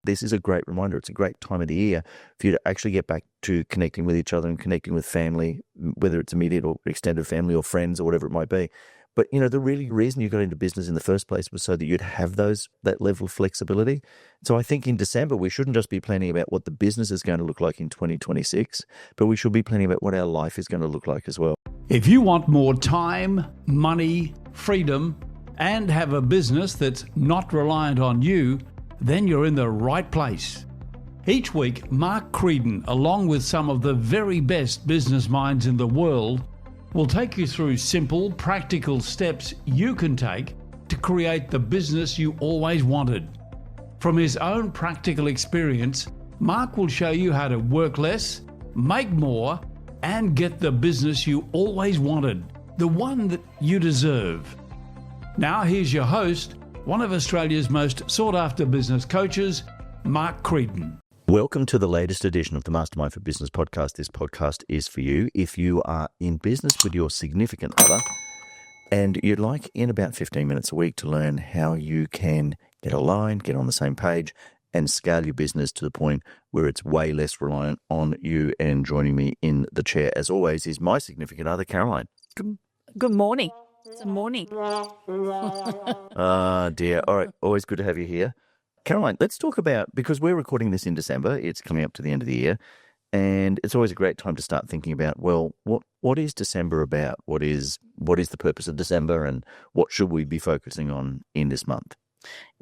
this is a great reminder. It's a great time of the year for you to actually get back to connecting with each other and connecting with family, whether it's immediate or extended family or friends or whatever it might be. But, the really reason you got into business in the first place was so that you'd have that level of flexibility. So I think in December, we shouldn't just be planning about what the business is going to look like in 2026, but we should be planning about what our life is going to look like as well. If you want more time, money, freedom, and have a business that's not reliant on you, then you're in the right place. Each week, Mark Creedon, along with some of the very best business minds in the world, will take you through simple, practical steps you can take to create the business you always wanted. From his own practical experience, Mark will show you how to work less, make more, and get the business you always wanted, the one that you deserve. Now here's your host, one of Australia's most sought-after business coaches, Mark Creedon. Welcome to the latest edition of the Mastermind for Business podcast. This podcast is for you if you are in business with your significant other and you'd like in about 15 minutes a week to learn how you can get aligned, get on the same page, and scale your business to the point where it's way less reliant on you. And joining me in the chair, as always, is my significant other, Caroline. Good morning. It's a morning. Ah, dear. All right. Always good to have you here. Caroline, let's talk about, because we're recording this in December, it's coming up to the end of the year, and it's always a great time to start thinking about, well, what is December about? What is the purpose of December, and what should we be focusing on in this month?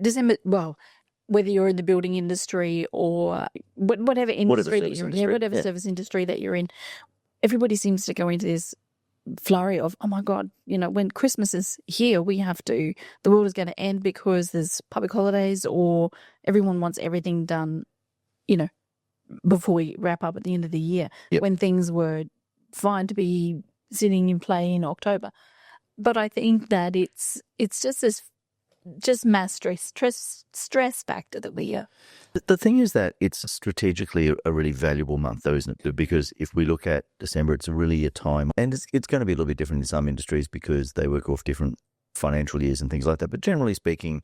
December, well, whether you're in the building industry or whatever industry that you're in, whatever service industry that you're in, everybody seems to go into this flurry of, oh my God, when Christmas is here, the world is going to end because there's public holidays or everyone wants everything done, before we wrap up at the end of the year, when things were fine to be sitting in play in October. But I think that it's just mass stress factor that we are. The thing is that it's strategically a really valuable month, though, isn't it? Because if we look at December, it's really a time, and it's going to be a little bit different in some industries because they work off different financial years and things like that. But generally speaking,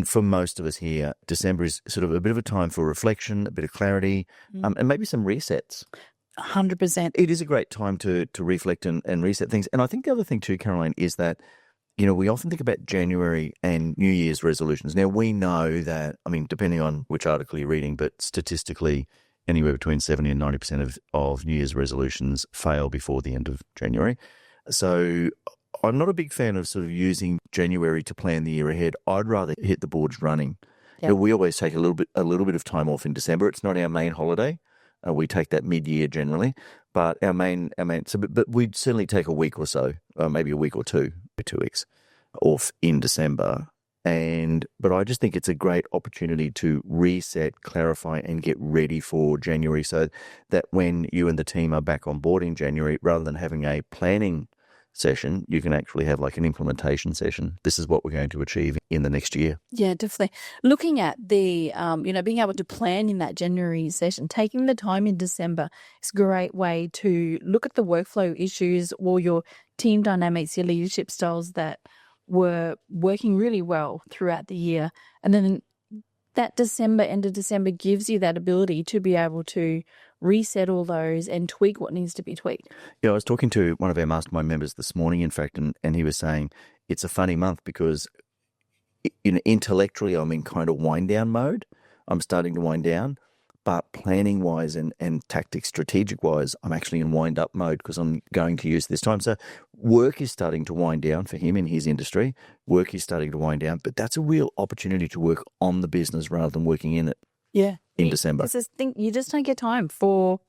for most of us here, December is sort of a bit of a time for reflection, a bit of clarity, and maybe some resets. 100%. It is a great time to reflect and reset things. And I think the other thing too, Caroline, is that we often think about January and New Year's resolutions. Now, we know that, depending on which article you're reading, but statistically, anywhere between 70 and 90% of New Year's resolutions fail before the end of January. So I'm not a big fan of sort of using January to plan the year ahead. I'd rather hit the boards running. Yep. We always take a little bit of time off in December. It's not our main holiday. We take that mid-year generally, but but we'd certainly take a week or so, maybe a week or 2 weeks off in December. But I just think it's a great opportunity to reset, clarify, and get ready for January so that when you and the team are back on board in January, rather than having a planning session, you can actually have like an implementation session. This is what we're going to achieve in the next year. Yeah, definitely. Looking at the, being able to plan in that January session, taking the time in December is a great way to look at the workflow issues or your team dynamics, your leadership styles that were working really well throughout the year. And then that end of December gives you that ability to be able to reset all those and tweak what needs to be tweaked. Yeah, I was talking to one of our mastermind members this morning, in fact, and he was saying it's a funny month because intellectually I'm in kind of wind down mode. I'm starting to wind down, but planning wise and tactics strategic wise, I'm actually in wind up mode because I'm going to use this time. So work is starting to wind down for him in his industry. Work is starting to wind down, but that's a real opportunity to work on the business rather than working in it. Yeah. In December. It's this thing, you just don't get time for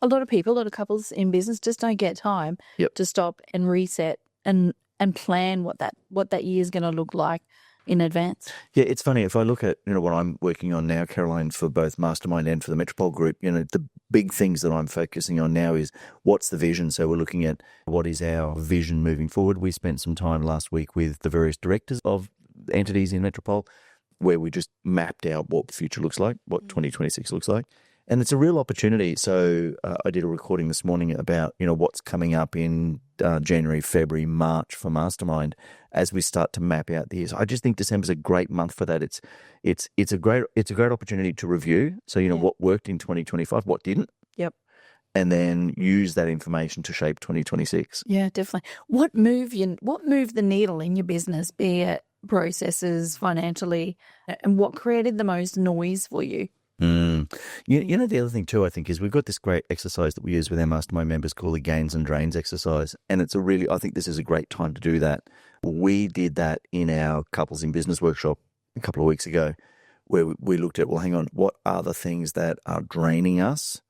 a lot of people, a lot of couples in business just don't get time to stop and reset and plan what that year is going to look like in advance. Yeah, it's funny. If I look at what I'm working on now, Caroline, for both Mastermind and for the Metropole Group, the big things that I'm focusing on now is what's the vision. So we're looking at what is our vision moving forward. We spent some time last week with the various directors of entities in Metropole, where we just mapped out what the future looks like, what 2026 looks like. And it's a real opportunity. So I did a recording this morning about, what's coming up in January, February, March for Mastermind as we start to map out the years. I just think December's a great month for that. It's a great opportunity to review. So, what worked in 2025, what didn't. Yep. And then use that information to shape 2026. Yeah, definitely. What moved the needle in your business, be it processes, financially, and what created the most noise for you? The other thing too, I think, is we've got this great exercise that we use with our Mastermind members called the gains and drains exercise. And I think this is a great time to do that. We did that in our Couples in Business workshop a couple of weeks ago, where we looked at, well, hang on, what are the things that are draining us?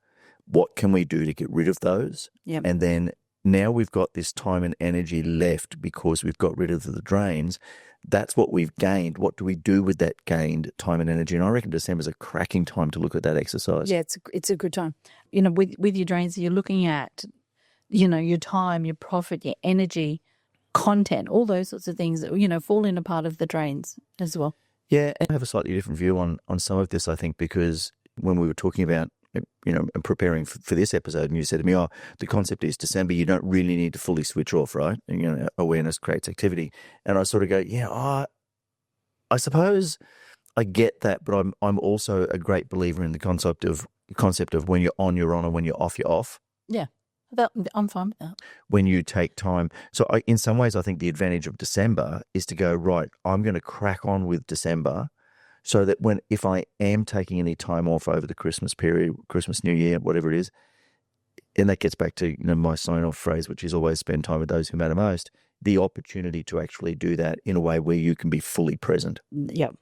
What can we do to get rid of those? Yep. And then now we've got this time and energy left because we've got rid of the drains. That's what we've gained. What do we do with that gained time and energy? And I reckon December's a cracking time to look at that exercise. Yeah, it's a good time. With your drains, you're looking at, your time, your profit, your energy, content, all those sorts of things that, fall in a part of the drains as well. Yeah, and I have a slightly different view on some of this, I think, because when we were talking about, and preparing for this episode, and you said to me, the concept is December, you don't really need to fully switch off, right? And, awareness creates activity. And I sort of go, I suppose I get that, but I'm also a great believer in the concept of when you're on, you're on, and when you're off, you're off. Yeah, I'm fine with that. When you take time. So in some ways, I think the advantage of December is to go, right, I'm going to crack on with December, so that if I am taking any time off over the Christmas period, Christmas, New Year, whatever it is, and that gets back to my sign-off phrase, which is always spend time with those who matter most, the opportunity to actually do that in a way where you can be fully present. Yep,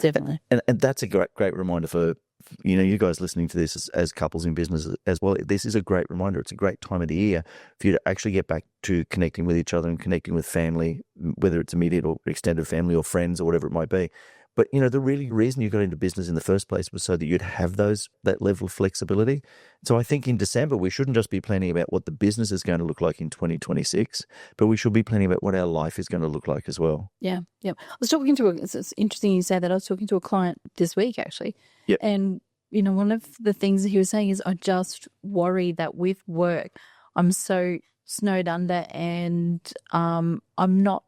definitely. And that's a great reminder for you guys listening to this as couples in business as well. This is a great reminder. It's a great time of the year for you to actually get back to connecting with each other and connecting with family, whether it's immediate or extended family or friends or whatever it might be. But, the reason you got into business in the first place was so that you'd have that level of flexibility. So I think in December, we shouldn't just be planning about what the business is going to look like in 2026, but we should be planning about what our life is going to look like as well. Yeah. I was talking it's interesting you say that. I was talking to a client this week, actually. Yep. And, one of the things that he was saying is, I just worry that with work, I'm so snowed under and I'm not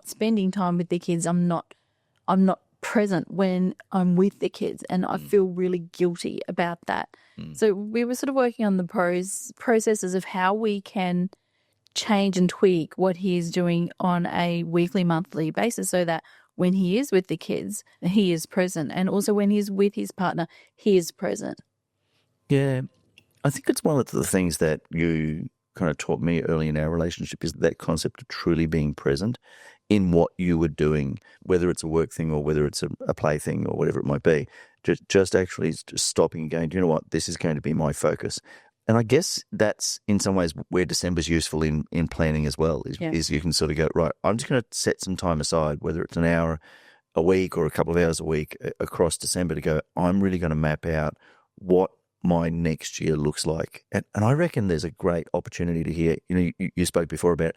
spending time with the kids. I'm not present when I'm with the kids, and I feel really guilty about that. So we were sort of working on the processes of how we can change and tweak what he is doing on a weekly, monthly basis, so that when he is with the kids, he is present, and also when he's with his partner, he is present. Yeah, I think it's one of the things that you kind of taught me early in our relationship is that concept of truly being present in what you were doing, whether it's a work thing or whether it's a play thing or whatever it might be. Just actually stopping and going, you know what, this is going to be my focus. And I guess that's in some ways where December's useful in planning as well, is you can sort of go, right, I'm just going to set some time aside, whether it's an hour a week or a couple of hours a week across December, to go, I'm really going to map out what my next year looks like. And I reckon there's a great opportunity to hear, you spoke before about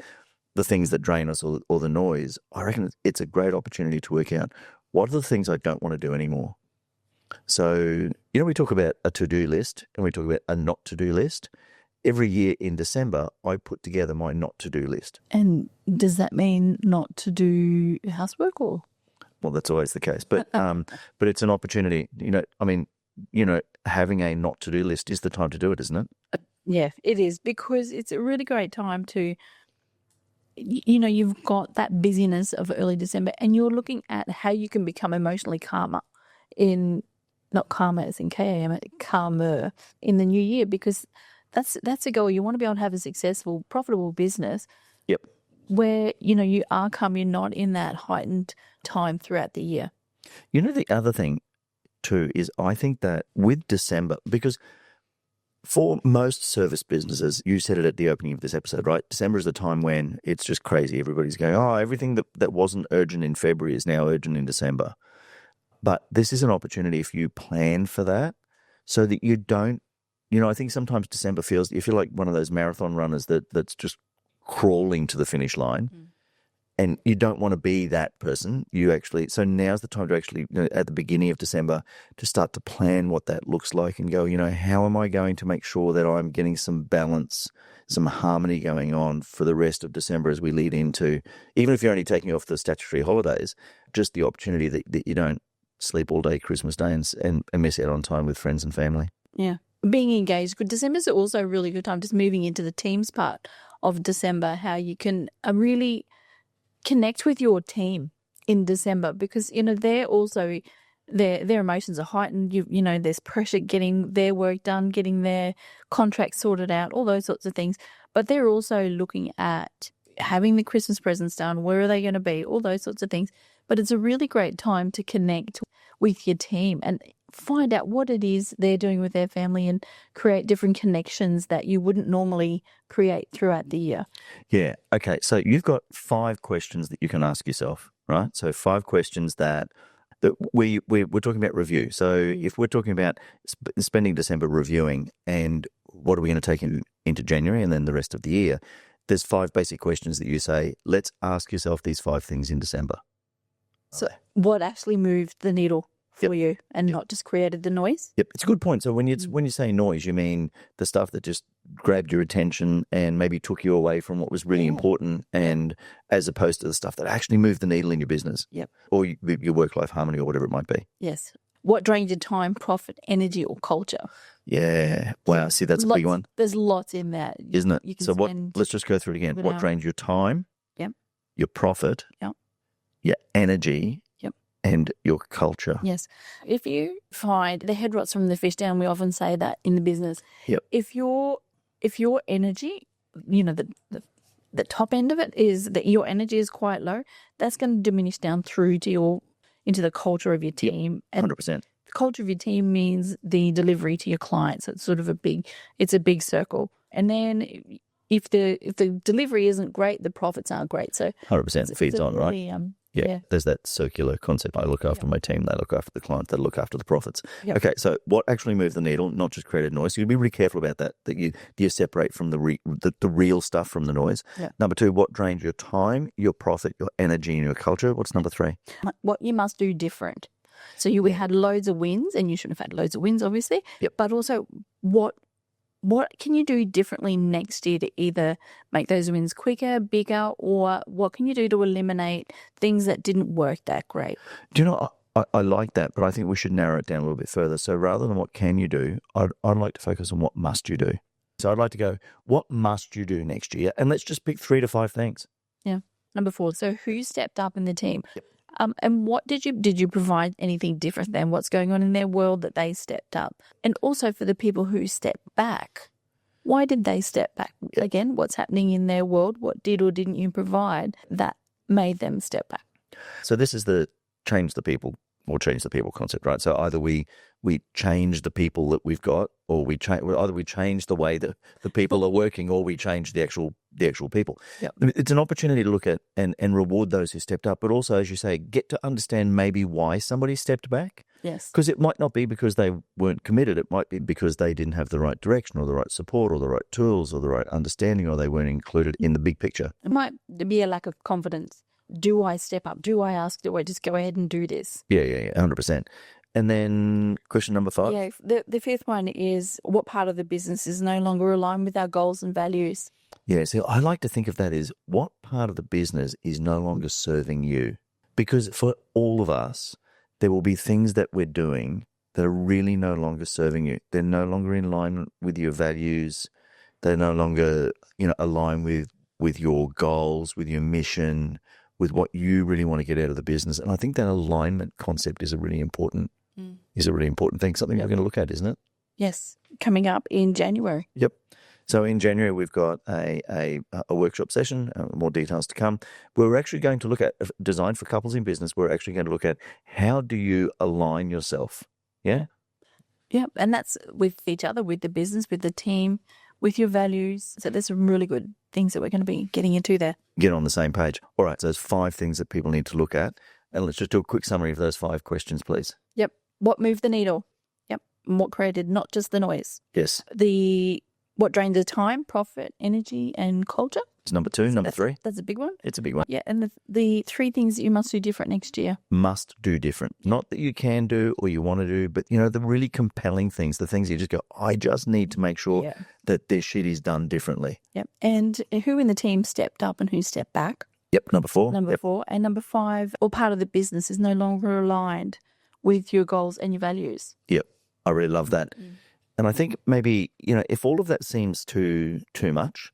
the things that drain us or the noise. I reckon it's a great opportunity to work out what are the things I don't want to do anymore. So, we talk about a to-do list and we talk about a not-to-do list. Every year in December, I put together my not-to-do list. And does that mean not to do housework or? Well, that's always the case. But but it's an opportunity. Having a not-to-do list is the time to do it, isn't it? Yeah, it is, because it's a really great time to, you've got that busyness of early December and you're looking at how you can become emotionally calmer not calmer as in K-A-M, calmer in the new year, because that's a goal. You want to be able to have a successful, profitable business. Yep. Where, you are calm, you're not in that heightened time throughout the year. The other thing too is I think that with December, because for most service businesses, you said it at the opening of this episode, right? December is the time when it's just crazy. Everybody's going, everything that wasn't urgent in February is now urgent in December. But this is an opportunity if you plan for that, so that you don't, I think sometimes December you feel like one of those marathon runners that's just crawling to the finish line. And you don't want to be that person. So now's the time to actually, at the beginning of December, to start to plan what that looks like and go, how am I going to make sure that I'm getting some balance, some harmony going on for the rest of December as we lead into, even if you're only taking off the statutory holidays, just the opportunity that you don't sleep all day Christmas Day and miss out on time with friends and family. Yeah. Being engaged. December's also a really good time, just moving into the teams part of December, how you can really connect with your team in December, because they're also their emotions are heightened. There's pressure getting their work done, getting their contracts sorted out, all those sorts of things. But they're also looking at having the Christmas presents done. Where are they going to be? All those sorts of things. But it's a really great time to connect with your team and find out what it is they're doing with their family and create different connections that you wouldn't normally create throughout the year. Yeah. Okay. So you've got 5 questions that you can ask yourself, right? So 5 questions that we're talking about review. So if we're talking about spending December reviewing and what are we going to take into January and then the rest of the year, there's 5 basic questions that you say, let's ask yourself these 5 things in December. So what actually moved the needle for you and not just created the noise? Yep, it's a good point. So when you say noise, you mean the stuff that just grabbed your attention and maybe took you away from what was really important, and as opposed to the stuff that actually moved the needle in your business, or your work-life harmony, or whatever it might be. Yes. What drained your time, profit, energy, or culture? Yeah. Wow. See, that's a big one. There's lots in that, isn't it? So let's just go through it again. What drained your time? Yep. Your profit? Yep. Your energy? And your culture. Yes. If you find the head rots from the fish down, we often say that in the business. Yep. If your energy, the top end of it is that your energy is quite low, that's going to diminish down through to into the culture of your team. Yep. 100%. The culture of your team means the delivery to your clients. So it's sort of a big circle. And then if the delivery isn't great, the profits aren't great. So 100% feeds on, really, right? Yeah, there's that circular concept. I look after my team, they look after the clients, they look after the profits. Yep. Okay, so what actually moved the needle, not just created noise. So you'd be really careful about that you separate from the real stuff from the noise. Yep. Number 2, what drains your time, your profit, your energy, and your culture? What's number 3? What you must do different. So we had loads of wins, and you shouldn't have had loads of wins, obviously. Yep. But also, what can you do differently next year to either make those wins quicker, bigger, or what can you do to eliminate things that didn't work that great? Do you know, I like that, but I think we should narrow it down a little bit further. So rather than what can you do, I'd like to focus on what must you do. So I'd like to go, what must you do next year? And let's just pick 3 to 5 things. Yeah. Number 4, so who stepped up in the team? Yep. And what did you provide anything different than what's going on in their world that they stepped up? And also for the people who stepped back, why did they step back? Again, what's happening in their world? What did or didn't you provide that made them step back? So this is the change the people concept, right? So either we change the people that we've got, or either we change the way that the people are working, or we change the actual people. Yep. It's an opportunity to look at and reward those who stepped up, but also, as you say, get to understand maybe why somebody stepped back. Yes. Because it might not be because they weren't committed. It might be because they didn't have the right direction or the right support or the right tools or the right understanding, or they weren't included in the big picture. It might be a lack of confidence. Do I step up? Do I ask? Do I just go ahead and do this? Yeah, 100%. And then question number 5. Yeah, the 5th one is, what part of the business is no longer aligned with our goals and values? Yeah, so I like to think of that as, what part of the business is no longer serving you? Because for all of us, there will be things that we're doing that are really no longer serving you. They're no longer in line with your values. They're no longer, align with your goals, with your mission, with what you really want to get out of the business. And I think that alignment concept is a really important thing, something we're going to look at, isn't it? Yes, coming up in January. Yep. So in January, we've got a workshop session, more details to come. We're actually going to look at design for couples in business. We're actually going to look at, how do you align yourself? Yeah? Yeah, and that's with each other, with the business, with the team, with your values. So there's some really good things that we're going to be getting into there. Get on the same page. All right, so there's 5 things that people need to look at. And let's just do a quick summary of those 5 questions, please. Yep. What moved the needle? Yep. And what created not just the noise? Yes. What drained the time, profit, energy, and culture? It's number 2, number 3. That's a big one. It's a big one. Yeah, and the 3 things that you must do different next year. Must do different. Not that you can do or you want to do, but, the really compelling things, the things you just go, I just need to make sure that this shit is done differently. Yep. And who in the team stepped up and who stepped back? Yep, number 4. Number 4. And number 5, or part of the business is no longer aligned with your goals and your values. Yep, I really love that. And I think maybe, if all of that seems too much,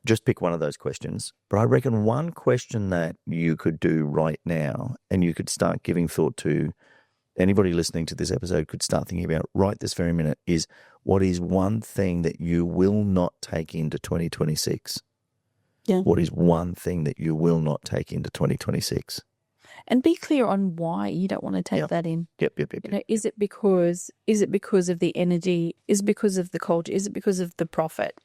just pick one of those questions. But I reckon one question that you could do right now and you could start giving thought to, anybody listening to this episode could start thinking about right this very minute, is what is one thing that you will not take into 2026? Yeah. What is one thing that you will not take into 2026? And be clear on why you don't want to take that in. Yep. Is it because of the energy? Is it because of the culture? Is it because of the profit?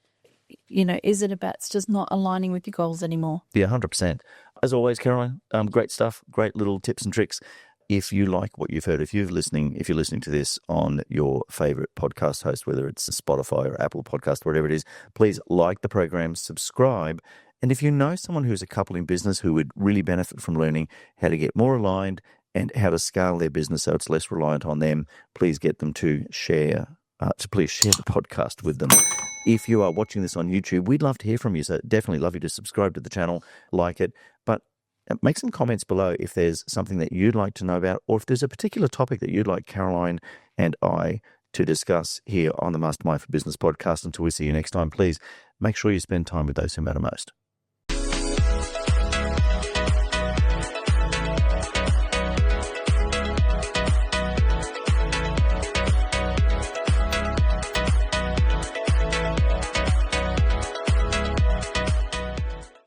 Is it about it's just not aligning with your goals anymore? Yeah, 100%. As always, Caroline, great stuff, great little tips and tricks. If you like what you've heard, if you're listening to this on your favorite podcast host, whether it's Spotify or Apple Podcast, whatever it is, please like the program, subscribe. And if you know someone who's a couple in business who would really benefit from learning how to get more aligned and how to scale their business so it's less reliant on them, please get them to share the podcast with them. If you are watching this on YouTube, we'd love to hear from you. So definitely love you to subscribe to the channel, like it. But make some comments below if there's something that you'd like to know about, or if there's a particular topic that you'd like Caroline and I to discuss here on the Mastermind for Business podcast. Until we see you next time, please make sure you spend time with those who matter most.